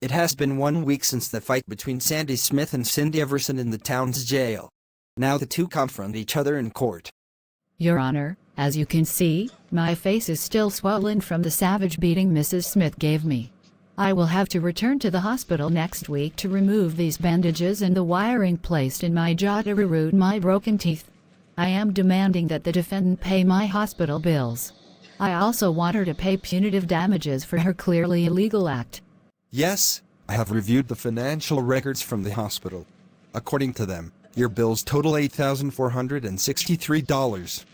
It has been 1 week since the fight between Sandy Smith and Cindy Everson in the town's jail. Now the two confront each other in court. Your Honor, as you can see, my face is still swollen from the savage beating Mrs. Smith gave me. I will have to return to the hospital next week to remove these bandages and the wiring placed in my jaw to reroute my broken teeth. I am demanding that the defendant pay my hospital bills. I also want her to pay punitive damages for her clearly illegal act. Yes, I have reviewed the financial records from the hospital. According to them, your bills total $8,463.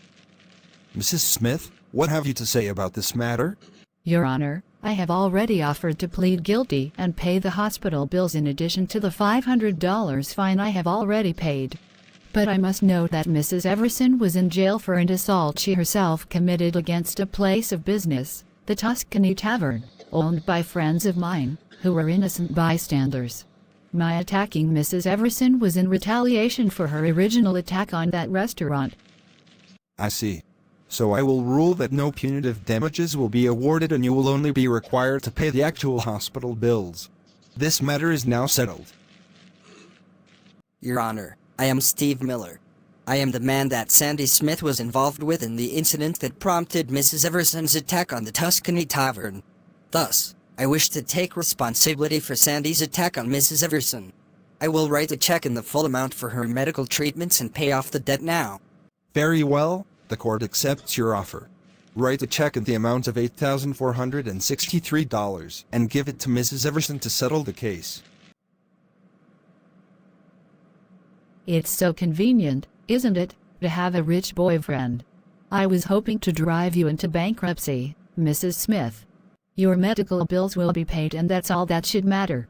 Mrs. Smith, what have you to say about this matter? Your Honor, I have already offered to plead guilty and pay the hospital bills in addition to the $500 fine I have already paid. But I must note that Mrs. Everson was in jail for an assault she herself committed against a place of business, the Tuscany Tavern, owned by friends of mine, who were innocent bystanders. My attacking Mrs. Everson was in retaliation for her original attack on that restaurant. I see. So I will rule that no punitive damages will be awarded and you will only be required to pay the actual hospital bills. This matter is now settled. Your Honor, I am Steve Miller. I am the man that Sandy Smith was involved with in the incident that prompted Mrs. Everson's attack on the Tuscany Tavern. Thus, I wish to take responsibility for Sandy's attack on Mrs. Everson. I will write a check in the full amount for her medical treatments and pay off the debt now. Very well, the court accepts your offer. Write a check in the amount of $8,463 and give it to Mrs. Everson to settle the case. It's so convenient, isn't it, to have a rich boyfriend? I was hoping to drive you into bankruptcy, Mrs. Smith. Your medical bills will be paid and that's all that should matter.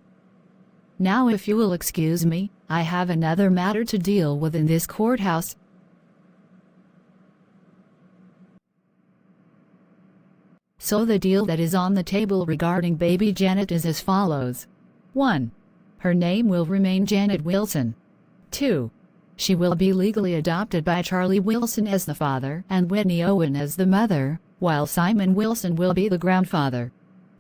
Now if you will excuse me, I have another matter to deal with in this courthouse. So the deal that is on the table regarding baby Janet is as follows. 1. Her name will remain Janet Wilson. 2. She will be legally adopted by Charlie Wilson as the father and Whitney Owen as the mother, while Simon Wilson will be the grandfather.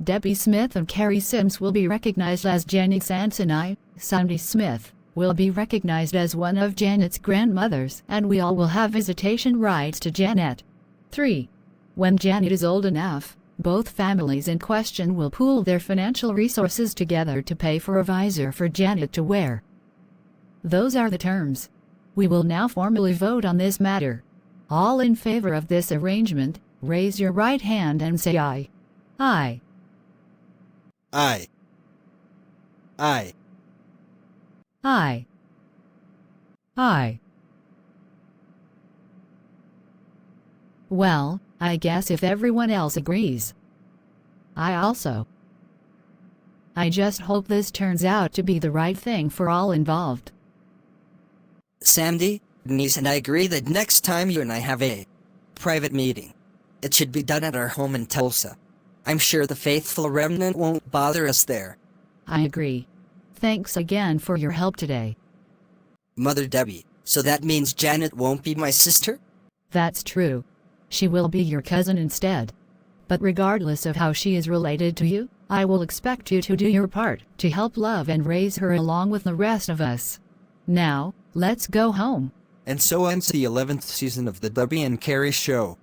Debbie Smith and Carrie Sims will be recognized as Janet's aunts and Sandy Smith, will be recognized as one of Janet's grandmothers, and we all will have visitation rights to Janet. 3. When Janet is old enough, both families in question will pool their financial resources together to pay for a visor for Janet to wear. Those are the terms. We will now formally vote on this matter. All in favor of this arrangement, raise your right hand and say aye. Aye. Aye. Aye. Aye. Aye. Well, I guess if everyone else agrees. I also. I just hope this turns out to be the right thing for all involved. Sandy, Denise and I agree that next time you and I have a private meeting, it should be done at our home in Tulsa. I'm sure the faithful remnant won't bother us there. I agree. Thanks again for your help today. Mother Debbie, so that means Janet won't be my sister? That's true. She will be your cousin instead. But regardless of how she is related to you, I will expect you to do your part to help love and raise her along with the rest of us. Now, let's go home. And so ends the 11th season of the Debbie and Carrie Show.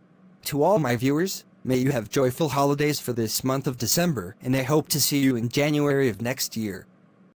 To all my viewers, may you have joyful holidays for this month of December, and I hope to see you in January of next year.